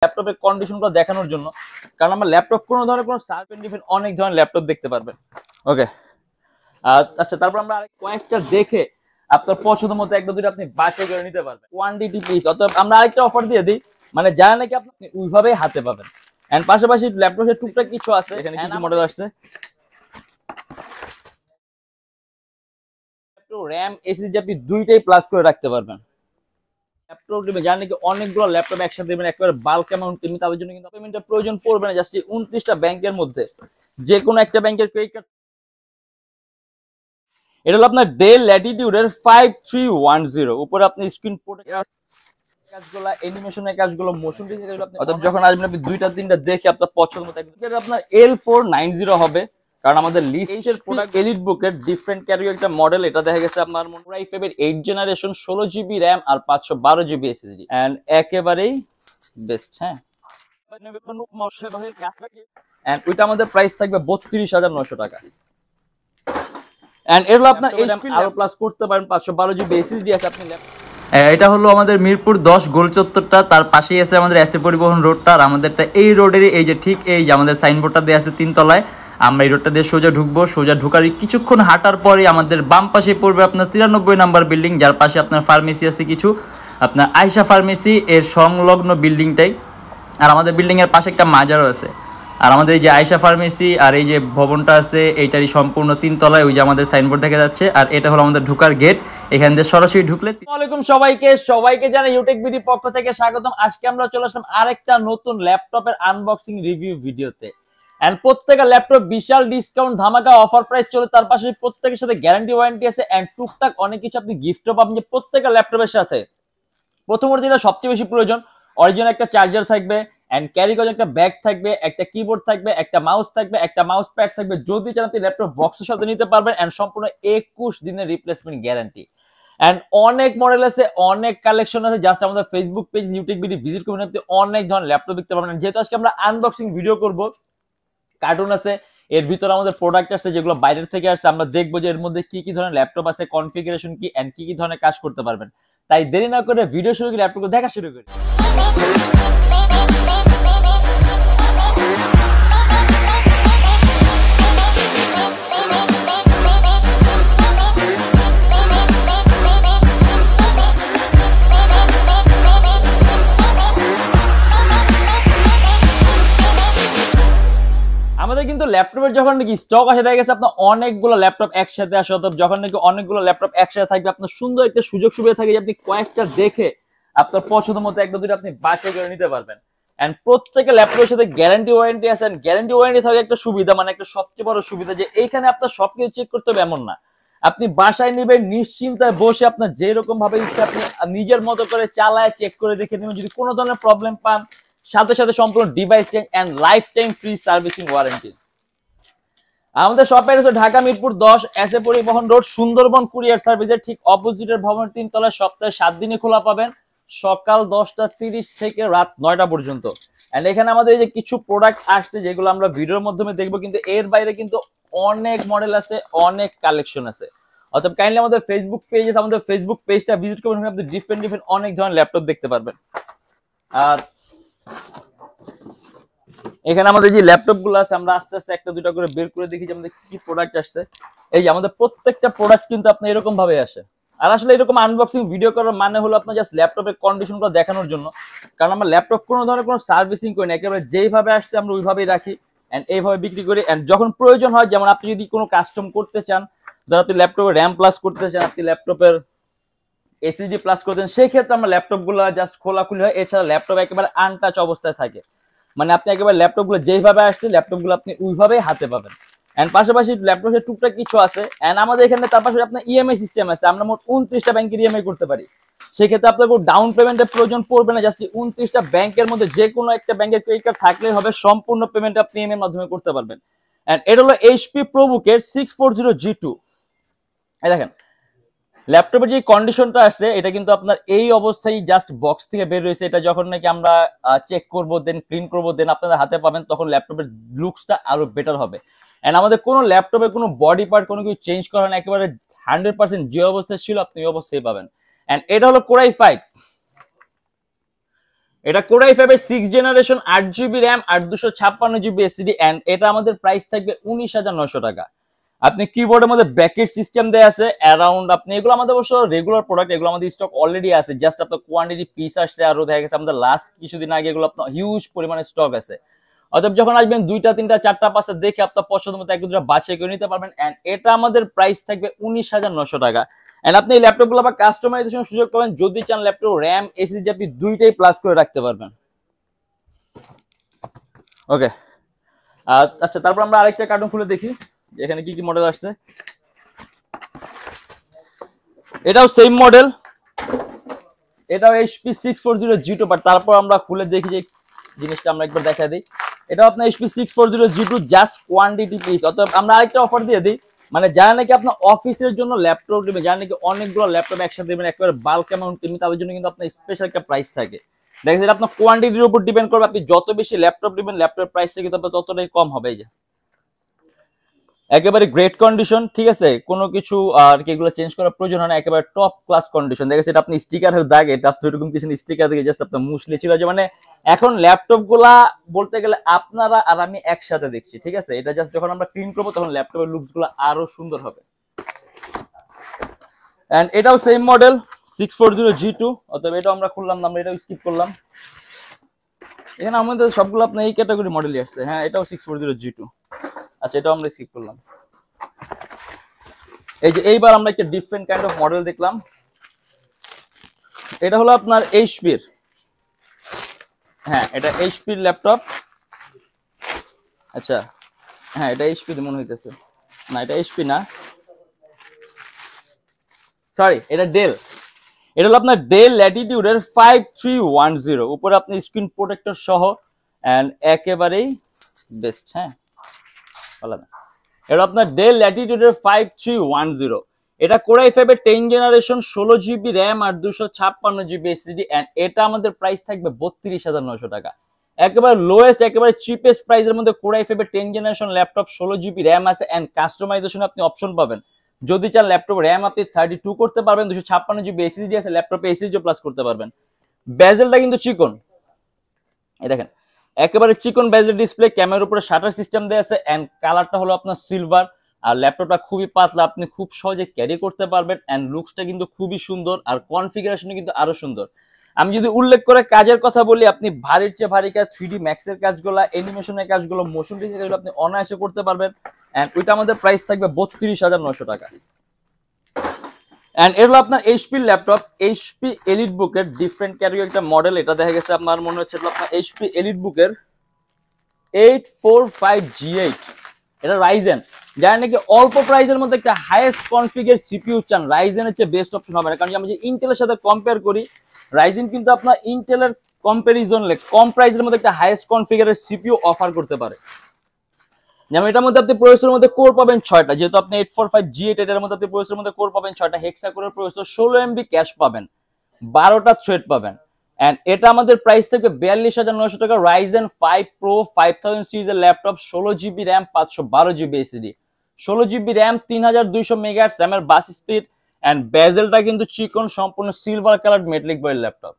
ল্যাপটপের কন্ডিশনগুলো দেখানোর জন্য, কারণ আমরা ল্যাপটপ কোনো ধরনের কোনো সার্ভেন্ট ডিফেন্ট অনেক ধরনের ল্যাপটপ দেখতে পারবেন। ওকে, আচ্ছা, তারপর আমরা কয়েকটা দেখে আপনার পছন্দ মতো একটা দুটো আপনি বাছাই করে নিতে পারবেন কোয়ান্টিটি পিস। অথবা আমরা আরেকটা অফার দিয়ে দিই, মানে যারা নাকি আপনি ওইভাবেই হাতে পাবেন। এন্ড পাশাপাশি ল্যাপটপের টুকটাক কিছু আছে, এখানে কিছু মডেল আসছে, র্যাম এসএসডি আপনি দুইটাই প্লাস করে রাখতে পারবেন। ল্যাপটপ নেবেন যারা নাকি অনেকগুলো ল্যাপটপ একসাথে দেবেন, একেবারে বাল্ক অ্যামাউন্ট কিনবেন, তাদের জন্য কিন্তু পেমেন্টের প্রয়োজন পড়বে না। জাস্ট 29টা ব্যাংকের মধ্যে যে কোনো একটা ব্যাংকের ক্রেডিট কার্ড। এটা হলো আপনার ডেল ল্যাটিটিউডের 5310, উপরে আপনি স্ক্রিন কাজগুলো, অ্যানিমেশনের কাজগুলো, মোশন ডিজাইন, অর্থাৎ যখন আসবেন আপনি দুইটা তিনটা দেখে আপনার পছন্দ মতো আপনার L490 হবে। কারণ আমাদের লিস্টের প্রোডাক্ট এলিট বুকের ডিফারেন্ট ক্যাটাগরি একটা মডেল, এটা দেখা গেছে আপনার i5 8 জেনারেশন 16GB র্যাম আর 512GB SSD, এন্ড একেবারেই বেস্ট। হ্যাঁ, এন্ড ওইটা আমাদের প্রাইস থাকবে 32,900 টাকা। এন্ড এগুলো আপনার HP আরো প্লাস করতে পারেন, 512GB SSD আছে আপনি। এটা হলো আমাদের মিরপুর 10 গোল চত্বরটা, তার পাশেই আছে আমাদের এসএ পরিবহন রোডটা। আর আমাদেরটা এই রোডেরই এই যে ঠিক এই যে আমাদের সাইনবোর্ডটা দেওয়া আছে 3 তলায়, আমরা এই রোডটা দিয়ে সোজা ঢুকবো। সোজা ঢুকার কিছুক্ষণ হাঁটার পরে আমাদের বাম পাশে পড়বে আপনার 93 নাম্বার বিল্ডিং, যার পাশে আপনার ফার্মেসি আছে কিছু, আপনার আয়শা ফার্মেসি এর সংলগ্ন বিল্ডিংটাই। আর আমাদের বিল্ডিংয়ের পাশে একটা মাজারও আছে। আর আমাদের এই যে আয়শা ফার্মেসি আর এই যে ভবনটা আছে এইটারই সম্পূর্ণ 3 তলায়, ওই যে আমাদের সাইনবোর্ড দেখা যাচ্ছে। আর এটা হলো আমাদের ঢোকার গেট, এখান দিয়ে সরাসরি ঢুকলে। আসসালামু আলাইকুম সবাইকে জানাই ইউটেক বিডি পক্ষ থেকে স্বাগতম। আজকে আমরা চলে আসলাম আরেকটা নতুন ল্যাপটপের আনবক্সিং রিভিউ ভিডিওতে। এন্ড প্রত্যেকটা ল্যাপটপ বিশাল ডিসকাউন্ট ধামাকা অফার প্রাইস চলে, তার পাশে প্রত্যেকের সাথে গ্যারান্টি ওয়ারেন্টি আছে, এন্ড টুকটাক অনেক কিছু আপনি গিফটও পাবেন। যে প্রত্যেকটা ল্যাপটপের সাথে প্রথমত যেটা সবচেয়ে বেশি প্রয়োজন, অরিজিনাল একটা চার্জার থাকবে, এন্ড ক্যারি করার একটা ব্যাগ থাকবে, একটা কিবোর্ড থাকবে, একটা মাউস থাকবে, একটা মাউস প্যাড থাকবে। যদি চান আপনি ল্যাপটপ বক্সের সাথে নিতে পারবেন, এন্ড সম্পূর্ণ 21 দিনের রিপ্লেসমেন্ট গ্যারান্টি। এন্ড অনেক মডেল আছে, অনেক কালেকশন আছে। জাস্ট আমাদের Facebook page YouTube video visit করবেন, আপনি অনেক ধরনের ল্যাপটপ দেখতে পাবেন। যেহেতু আজকে আমরা আনবক্সিং ভিডিও করব, কার্টুন আছে, এর ভিতরে আমাদের প্রোডাক্ট আছে যেগুলো বাইরের থেকে আসছে। আমরা দেখবো যে এর মধ্যে কি কি ধরনের ল্যাপটপ আছে, কনফিগারেশন কি, এন্ড কি কি ধরনের কাজ করতে পারবেন। তাই দেরি না করে ভিডিও শুরু করে ল্যাপটপ দেখা শুরু করি। আমাদের কিন্তু ল্যাপটপের যখন নাকি স্টক আসে দেখা গেছে আপনার অনেকগুলো ল্যাপটপ একসাথে আসে, অথবা যখন নাকি অনেকগুলো ল্যাপটপ একসাথে থাকবে আপনার সুন্দর একটা সুযোগ সুবিধা থাকে যে আপনি কয়েকটা দেখে আপনার পছন্দ মতো একটা দুটো আপনি বাছাই করে নিতে পারবেন। এন্ড প্রত্যেকটা ল্যাপটপের সাথে গ্যারান্টি ওয়ারেন্টি আছে। গ্যারান্টি ওয়ারেন্টি থাকে একটা সুবিধা, মানে একটা সবচেয়ে বড় সুবিধা যে এইখানে আপনার সবকিছু চেক করতে হবে এমন না। আপনি বাসায় নেবেন নিশ্চিন্তায় বসে, আপনার যেরকম ভাবে ইচ্ছা আপনি নিজের মতো করে চালায় চেক করে দেখে নেবেন। যদি কোনো ধরনের প্রবলেম পান, সাথে সাথে সম্পূর্ণ device change and life time free servicing warranty. আমাদের শপের হচ্ছে Dhaka Mirpur 10 SA Paribahan road, Sundarban courier সার্ভিসের ঠিক অপোজিটের ভবনের 3 তলায়। সপ্তাহে 7 দিনই খোলা পাবেন, সকাল 10:30 থেকে রাত 9টা পর্যন্ত। এন্ড এখানে আমাদের এই যে কিছু প্রোডাক্ট আসছে যেগুলো আমরা ভিডিওর মাধ্যমে দেখবো, কিন্তু এর বাইরে কিন্তু অনেক মডেল আছে, অনেক কালেকশন আছে। অতএব কাইন্ডলি আমাদের ফেসবুক পেজ আছে, আমাদের ফেসবুক পেজটা ভিজিট করবেন, আপনি ডিফারেন্ট অনেক ধরনের ল্যাপটপ দেখতে পারবেন। আর এখানে আমাদের যে ল্যাপটপ গুলো আছে আমরা আস্তে আস্তে একটা দুটা করে বের করে দেখি যে আমাদের কি প্রোডাক্ট আসছে। এই যে আমাদের প্রত্যেকটা প্রোডাক্ট কিন্তু আপনার এরকম ভাবে আসে। আর আসলে এরকম আনবক্সিং ভিডিও করার মানে হলো আপনার জাস্ট ল্যাপটপের কন্ডিশন গুলো দেখানোর জন্য, কারণ আমরা ল্যাপটপ কোনো ধরনের কোনো সার্ভিসিং করি না, একেবারে যেইভাবে আসছে আমরা ওইভাবেই রাখি এন্ড এইভাবে বিক্রি করি। এন্ড যখন প্রয়োজন হয়, যেমন আপনি যদি কোনো কাস্টম করতে চান, ধর আপনি ল্যাপটপের র্যাম প্লাস করতে চান, আপনি ল্যাপটপের এসএসডি প্লাস করতেন, সেই ক্ষেত্রে আমরা ল্যাপটপ গুলো জাস্ট খোলাখুলি হয়। এছাড়া ল্যাপটপ একেবারে আনটাচ অবস্থায় থাকে, মানে আপনি একেবারে ল্যাপটপ গুলো যেইভাবে আসছে ল্যাপটপ গুলো আপনি ওইভাবেই হাতে পাবেন। এন্ড পাশাপাশি ল্যাপটপের টুকটাক কিছু আছে। এন্ড আমাদের এখানে তার পাশে আপনার ইএমআই সিস্টেম আছে, আমরা মোট 29টা ব্যাংকের ইএমআই করতে পারি। সেক্ষেত্রে আপনার কোনো ডাউন পেমেন্টের প্রয়োজন পড়বে না। জাস্ট 29টা ব্যাংকের মধ্যে যে কোনো একটা ব্যাংকের ক্রেডিট কার্ড থাকলেই হবে, সম্পূর্ণ পেমেন্ট আপনি ইএমআই এর মাধ্যমে করতে পারবেন। এন্ড এটা হলো এইচপি প্রোবুকের 640G2। এই দেখেন ল্যাপটপের যে কন্ডিশনটা আছে, এটা কিন্তু আপনার এই অবস্থায় জাস্ট বক্স থেকে বের হয়েছে। এটা যখন নাকি আমরা চেক করবো, দেন ক্লিন করবো, দেন আপনাদের হাতে পাবেন, তখন ল্যাপটপের লুকসটা আরো বেটার হবে। এন্ড আমাদের কোনো ল্যাপটপে কোনো বডি পার্ট কোনো কিছু চেঞ্জ করা না, একেবারে 100% যে অবস্থায় ছিল আপনি ওই অবস্থায় পাবেন। এন্ড এটা হলো Core i5। এটা Core i5 এর 6 জেনারেশন 8GB RAM আর 256GB SSD এন্ড এটা আমাদের প্রাইস থাকবে 19,900 টাকা। আপনি কিবোর্ডের মধ্যে ব্র্যাকেট সিস্টেম দেয়া আছে অ্যারাউন্ড, আপনি এগুলো আমাদের অবশ্য রেগুলার প্রোডাক্ট, এগুলো আমাদের স্টক অলরেডি আছে, জাস্ট আপনার কোয়ান্টিটি পিস আসছে আর দেখা গেছে আমাদের লাস্ট কিছুদিন আগে এগুলো আপনার হিউজ পরিমাণে স্টক আছে। অতএব যখন আসবেন 2টা 3টা 4টা 5টা দেখে আপনার পছন্দ মতো এক দুটো বাছাই করে নিতে পারবেন এন্ড এটা আমাদের প্রাইস থাকবে 19,900 টাকা। এন্ড আপনি এই ল্যাপটপগুলো বা কাস্টমাইজেশন সুযোগ পাবেন যদি চান ল্যাপটপ র্যাম এসএসডি আপনি দুইটাই প্লাস করে রাখতে পারবেন। ওকে, আচ্ছা তারপর আমরা আরেকটা কার্টুন খুলে দেখি এখানে কি কি মডেল আসছে। এটাও সেম মডেল, এটাও HP 640G2, বাট তারপর আমরা খুলে দেখি যে জিনিসটা আমরা একবার দেখা দিই। এটাও আপনার HP 640G2 just quantity piece. অতএব আমরা আরেকটা অফার দিয়ে দিই, মানে যারা নাকি আপনার অফিসের জন্য ল্যাপটপ নেবেন, যারা নাকি অনেকগুলো ল্যাপটপ একসাথে দেবেন একেবারে বাল্ক অ্যামাউন্ট কিনবেন, তাদের জন্য কিন্তু আপনার স্পেশাল একটা প্রাইস থাকে। দেখেন এটা আপনার কোয়ান্টিটির উপর ডিপেন্ড করবে, আপনি যত বেশি ল্যাপটপ নেবেন ল্যাপটপের প্রাইসটা কিন্তু আপনার ততটাই কম হবে। এই যে একেবারে গ্রেট কন্ডিশন, ঠিক আছে, কোনো কিছু আর কি এগুলো চেঞ্জ করার প্রয়োজন হয় না, একেবারে টপ ক্লাস কন্ডিশন। দেখেছি এটা আপনি স্টিকারের দাগ, এটা আপনি এরকম কিছু স্টিকার থেকে জাস্ট আপনার মুছলে ছিল যে, মানে এখন ল্যাপটপ গুলা বলতে গেলে আপনারা আর আমি একসাথে দেখছি, ঠিক আছে। এটা জাস্ট যখন আমরা ক্লিন করবো তখন ল্যাপটপের লুকস গুলো আরো সুন্দর হবে। এন্ড এটাও সেম মডেল 640G2, অতএব এটাও আমরা খুললাম না, আমরা এটাও স্কিপ করলাম। এখানে আমাদের সবগুলো আপনার এই ক্যাটাগরি মডেলই আসছে। হ্যাঁ, এটাও 640G2, আচ্ছা এটাও আমরা স্কিপ করলাম। এই যে এইবার আমরা একটা ডিফারেন্ট কাইন্ড অফ মডেল দেখলাম। এটা হলো আপনার এইচপির, হ্যাঁ এটা এইচপির ল্যাপটপ। আচ্ছা হ্যাঁ এটা এইচপি মনে হইতেছে, না এটা এইচপি না, সরি এটা ডেল। এটা হলো আপনার ডেল ল্যাটিটিউডের 5310, উপরে আপনি স্ক্রিন প্রোটেক্টর সহ এন্ড একেবারেই বেস্ট। হ্যাঁ বলা না, এটা আপনার ডেল ল্যাটিটিউডের 5310। এটা Core i5 এর 10 জেনারেশন 16GB RAM আর 256GB SSD এন্ড এটা আমাদের প্রাইস থাকবে 32,900 টাকা। একেবারে লোয়েস্ট একেবারে চিপেস্ট প্রাইসের মধ্যে Core i5 এর 10 জেনারেশন ল্যাপটপ 16GB RAM আছে এন্ড কাস্টমাইজেশন আপনি অপশন পাবেন। যদি চান ল্যাপটপ RAM আপনি 32 করতে পারবেন, 256GB SSD আছে, ল্যাপটপে SSD প্লাস করতে পারবেন। বেজেলটা কিন্তু চিকন, এই দেখেন একেবারে চিকন বেজেল ডিসপ্লে, ক্যামেরার উপরে শাটার সিস্টেম দেয়া আছে এন্ড কালারটা হলো আপনার সিলভার। আর ল্যাপটপটা খুবই পাতলা, আপনি খুব সহজে ক্যারি করতে পারবেন এন্ড লুকসটা কিন্তু খুবই সুন্দর আর কনফিগারেশনও কিন্তু আরো সুন্দর। আমি যদি উল্লেখ করে কাজের কথা বলি, আপনি ভারীর চেয়ে ভারী কাজ, 3D ম্যাক্সের কাজগুলো, অ্যানিমেশনের কাজগুলো, মোশন ডিজাইনের কাজগুলো আপনি অনায়াসে করতে পারবেন এন্ড ওইটা আমাদের প্রাইস থাকবে 32,900 টাকা। এন্ড এর হলো আপনার HP ল্যাপটপ, HP EliteBook এর ডিফারেন্ট ক্যাটাগরি একটা মডেল। এটা দেখা গেছে আমার মনে হচ্ছে আপনার HP EliteBook এর 845G8। এটা রাইজেন, যারা নাকি অল্প প্রাইসের মধ্যে একটা হাইয়েস্ট কনফিগার সিপিইউ চান, রাইজেনের চেয়ে বেস্ট অপশন হবে না। কারণ আমি যে ইন্টেলের সাথে কম্পেয়ার করি, রাইজেন কিন্তু আপনার ইন্টেলের কম্পারিজনে কম প্রাইসের মধ্যে একটা হাইয়েস্ট কনফিগারের সিপিইউ অফার করতে পারে। যেমন এটার মধ্যে আপনি প্রসেসরের মধ্যে কোর পাবেন 6টা, যেহেতু আপনি 845G8, এটার মধ্যে আপনি প্রসেসরের মধ্যে কোর পাবেন 6টা, হেক্সা কোরের প্রসেসর, 16MB ক্যাশ পাবেন, 12টা থ্রেড পাবেন এন্ড এটা আমাদের প্রাইস থেকে 42,900 টাকা। রাইজেন 5 প্রো 5000 সিরিজের laptop, 16GB RAM 512GB SSD, 16GB RAM 3200 megahertz, র্যামের বাস স্পিড এন্ড বেজেলটা কিন্তু চিকন, সম্পূর্ণ সিলভার কালার মেটালিক বয়েল ল্যাপটপ।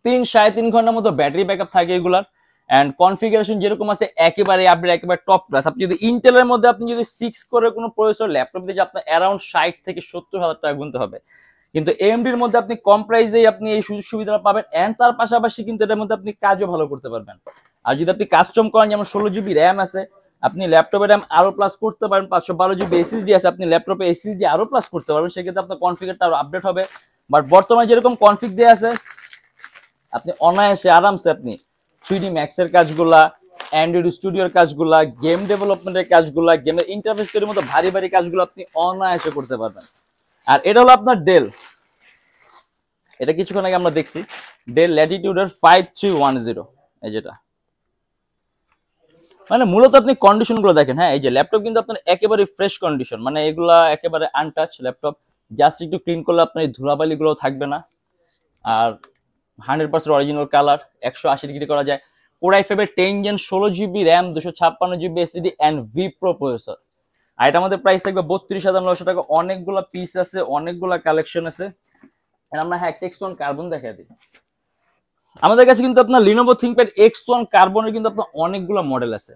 3-3.5 ঘন্টার মতো ব্যাটারি ব্যাকআপ থাকে এগুলার এন্ড কনফিগারেশন যেরকম আছে একেবারে আপডেট, একেবারে টপ ক্লাস। আপনি যদি ইন্টেলের মধ্যে আপনি যদি 6 করে কোনো প্রসেসর ল্যাপটপ দিয়ে আপনার অ্যারাউন্ড 60 থেকে 70,000 টাকা গুনতে হবে, কিন্তু AMDর মধ্যে আপনি কম প্রাইসেই আপনি এই সুযোগ সুবিধাটা পাবেন এন্ড তার পাশাপাশি কিন্তু এটার মধ্যে আপনি কাজও ভালো করতে পারবেন। আর যদি আপনি কাস্টম করেন, যেমন 16GB RAM আছে, আপনি ল্যাপটপে RAM আরো প্লাস করতে পারেন, 512GB SSD আছে, আপনি ল্যাপটপে SSD আরো প্লাস করতে পারবেন, সেক্ষেত্রে আপনার কনফিগারটা আরো আপডেট হবে। বাট বর্তমানে যেরকম কনফিগ দেয়া আছে, আপনি অনায়াসে আরামসে আপনি 3D ম্যাক্সের কাজগুলা, অ্যান্ড্রয়েড স্টুডিওর কাজগুলা, গেম ডেভেলপমেন্টের কাজগুলা, গেমের ইন্টারফেস তৈরির মতো ভারী ভারী কাজগুলো আপনি অনায়াসে করতে পারবেন। আর এটা হলো আপনার ডেল, এটা কিছুক্ষণ আগে আমরা দেখছি, ডেল ল্যাটিটিউডের 5310, এই যেটা, মানে মূলত আপনি কন্ডিশন গুলো দেখেন। হ্যাঁ, এই যে ল্যাপটপ কিন্তু আপনার একেবারে ফ্রেশ কন্ডিশন, মানে এগুলা একেবারে আনটাচ ল্যাপটপ, জাস্ট একটু ক্লিন করলে আপনার এই ধুলাবালি গুলো থাকবে না। আর 100% অরিজিনাল কালার, 180 ডিগ্রি করা যায়। Core i5 এর 10 gen 16GB RAM 256GB SSD and V Pro processor. আর এটা আমাদের প্রাইস থাকবে 32,900 টাকা। অনেকগুলা পিস আছে, অনেকগুলা কালেকশন আছে। আর আমরা হ্যাঁ টেক্সটন কার্বন দেখা দিই। আমাদের কাছে কিন্তু আপনার লিনোভো থিংকপ্যাড X1 কার্বনের কিন্তু আপনার অনেকগুলো মডেল আছে।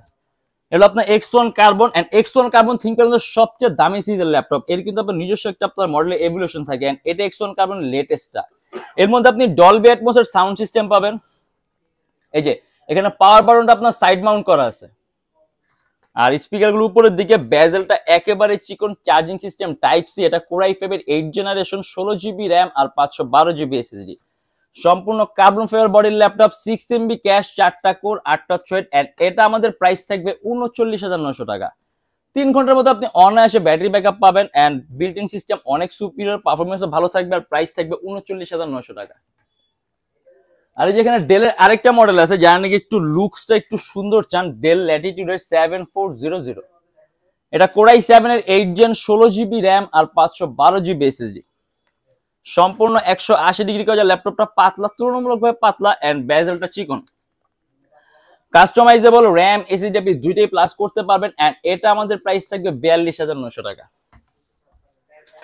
এটা আপনার X1 carbon and X1 carbon ThinkPad আমাদের সবচেয়ে দামি সিরিজের ল্যাপটপ। এর কিন্তু আপনার নিজস্ব একটা আপনার মডেলের এভলিউশন থাকে এন্ড এটা X1 কার্বন লেটেস্টটা। এর মধ্যে আপনি ডলবি অ্যাটমস এর সাউন্ড সিস্টেম পাবেন। এই যে এখানে পাওয়ার বাটনটা আপনার সাইড মাউন্ট করা আছে, আর স্পিকারগুলো উপরের দিকে, বেজেলটা একেবারে চিকন, চার্জিং সিস্টেম টাইপ সি, এটা কোর i5 এর 8 জেনারেশন, 16GB র্যাম আর 512GB এসএসডি। সম্পূর্ণ কার্বন ফাইবার বডির ল্যাপটপ, 6 MB ক্যাশ, 4টা কোর, 8টা থ্রেড এন্ড এটা আমাদের প্রাইস থাকবে 39,900 টাকা। 3 ঘন্টার মধ্যে আপনি অনায়াসে ব্যাটারি ব্যাকআপ পাবেন এন্ড বিল্ট ইন সিস্টেম অনেক সুপিরিয়র, পারফরমেন্সও ভালো থাকবে আর প্রাইস থাকবে 39,900 টাকা। আর এই যেখানে ডেলের আরেকটা মডেল আছে যারা নাকি একটু লুকসটা একটু সুন্দর চান, ডেল ল্যাটিটিউডের 7400। এটা কোর i7 এর 8 জেন, 16GB র্যাম আর 512GB এসএসডি। সম্পূর্ণ 180 ডিগ্রি করা ল্যাপটপটা পাতলা, তুলনামূলকভাবে পাতলা এন্ড বেজেলটা চিকন। কাস্টমাইজেবল র্যাম এসএসডি আপনি দুইটাই প্লাস করতে পারবেন এন্ড এটা আমাদের প্রাইস থাকবে 42,900 টাকা।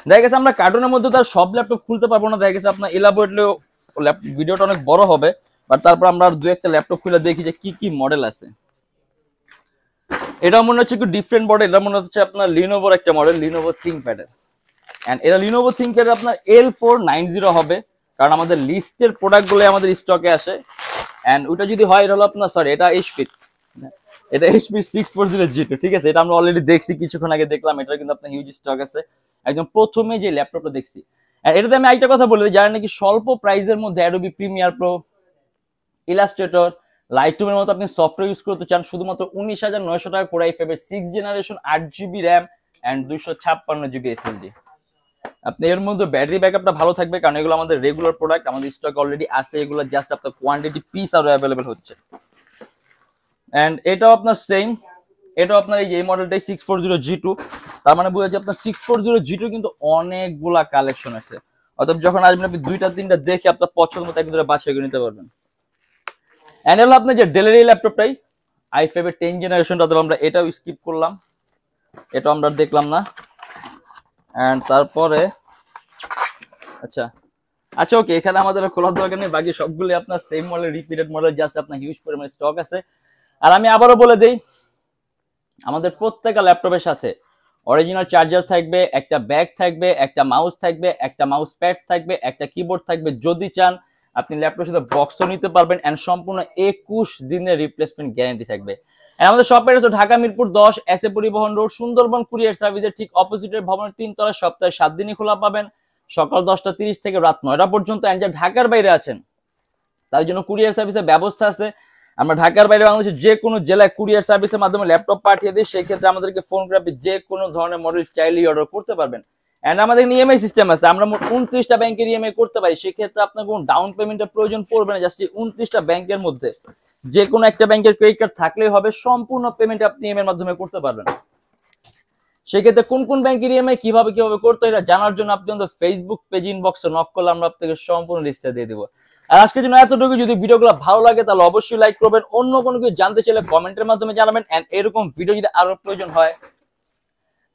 দেখা গেছে আমরা কার্টুনের মধ্যে তার সব ল্যাপটপ খুলতে পারবো না, দেখা গেছে আপনার এলাবোরেটলি ভিডিওটা অনেক বড় হবে, বাট তারপর আমরা আর দু একটা ল্যাপটপ খুলে দেখি যে কি কি মডেল আছে। এটা মনে হচ্ছে একটু ডিফারেন্ট মডেল, এটা মনে হচ্ছে আপনার লিনোভোর একটা মডেল, লিনোভো থিংকপ্যাড এর। এন্ড এটা লিনোভো থিংকপ্যাড আপনার L490 হবে, কারণ আমাদের লিস্টের প্রোডাক্টগুলো আমাদের স্টকে আসে। এন্ড ওটা যদি হয় এটা হলো আপনার, সরি এটা HP, এটা HP 640G2, ঠিক আছে। এটা আমরা অলরেডি দেখছি, কিছুক্ষণ আগে দেখলাম, এটা কিন্তু আপনার হিউজ স্টক আছে। একদম প্রথমে যে ল্যাপটপটা দেখছি। এটাতে আমি একটা কথা বলি, যারা নাকি স্বল্প প্রাইসের মধ্যে অ্যাডোবি প্রিমিয়ার প্রো, ইলাস্ট্রেটর, লাইটরুমের মতো আপনি সফটওয়্যার ইউজ করতে চান, শুধুমাত্র 19,900 টাকা কোর i5 এর 6 generation, 8GB RAM and 256GB SSD. আপনি এর মধ্যে ব্যাটারি ব্যাকআপটা ভালো থাকবে, কারণ এগুলো আমাদের রেগুলার প্রোডাক্ট, আমাদের স্টক অলরেডি আছে, এগুলো জাস্ট আপনার কোয়ান্টিটি পিস আরো অ্যাভেলেবেল হচ্ছে। এন্ড এটাও আপনার সেম, এটাও আপনার এই মডেলটাই 640G2, তার মানে বোঝা যায় আপনার 640G2 কিন্তু অনেকগুলা কালেকশন আছে। অতএব যখন আসবেন আপনি দুইটা তিনটা দেখে আপনার পছন্দ মতো একদম বাছাই করে নিতে পারবেন। এন্ড হলো আপনার যে ডেলের এই ল্যাপটপটাই i5 এর 10 জেনারেশনটা, অথবা আমরা এটাও স্কিপ করলাম, এটাও আমরা দেখলাম না। এন্ড তারপরে আচ্ছা আচ্ছা ওকে, এখানে আমাদের খোলার দরকার নেই, বাকি সবগুলো আপনার same model, repeated model, just আপনার হিউজ পরিমাণে স্টক আছে। আর আমি আবারও বলে দেই, আমাদের প্রত্যেকটা ল্যাপটপের সাথে অরিজিনাল চার্জার থাকবে, একটা ব্যাগ থাকবে, একটা মাউস থাকবে, একটা মাউস প্যাড থাকবে, একটা কিবোর্ড থাকবে। যদি চান আপনি ল্যাপটপের সাথে বক্সও নিতে পারবেন এন্ড সম্পূর্ণ 21 দিনের রিপ্লেসমেন্ট গ্যারান্টি থাকবে। আমাদের শপের হচ্ছে Dhaka Mirpur 10, SA Paribahan road, Sundarban courier সার্ভিসের ঠিক অপোজিটের ভবনের 3 তলায়, সপ্তাহে 7 দিনই খোলা পাবেন, সকাল 10টা 30 থেকে রাত 9টা পর্যন্ত। এন্ড যারা ঢাকার বাইরে আছেন তার জন্য কুরিয়ার সার্ভিসের ব্যবস্থা আছে। আমরা ঢাকার বাইরে বাংলাদেশের যে কোনো জেলায় কুরিয়ার সার্ভিসের মাধ্যমে ল্যাপটপ পাঠিয়ে দিই, সেক্ষেত্রে আমাদেরকে ফোন করে আপনি যে কোনো ধরনের মডেল চাইলেই অর্ডার করতে পারবেন। এন্ড আমাদের ইএমআই সিস্টেম আছে, আমরা মোট 29টা ব্যাংকের ইএমআই করতে পারি, সেক্ষেত্রে আপনার কোনো ডাউন পেমেন্টের প্রয়োজন পড়বে না। জাস্ট 29টা ব্যাংকের মধ্যে যে কোনো একটা ব্যাংকের ক্রেডিট কার্ড থাকলেই হবে, সম্পূর্ণ পেমেন্ট আপনি ইএমআই এর মাধ্যমে করতে পারবেন। সেক্ষেত্রে কোন কোন ব্যাংকের ইএমআই কিভাবে করতে হয় জানার জন্য আপনি আমাদের ফেসবুক পেজ ইনবক্সে নক করলে আমরা আপনাকে সম্পূর্ণ লিস্টটা দিয়ে দিব। আর আজকের জন্য এতটুকু। যদি ভিডিওগুলো ভালো লাগে তাহলে অবশ্যই লাইক করবেন, অন্য কোনো কিছু জানতে চাইলে কমেন্টের মাধ্যমে জানাবেন। এন্ড এরকম ভিডিও যদি আরো প্রয়োজন হয়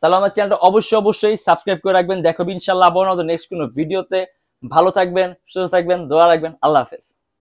তাহলে আমার চ্যানেলটা অবশ্যই সাবস্ক্রাইব করে রাখবেন। দেখো ইনশাআল্লাহ আবার নেক্সট কোনো ভিডিওতে। ভালো থাকবেন, সুস্থ থাকবেন, দোয়া রাখবেন। আল্লাহ হাফেজ।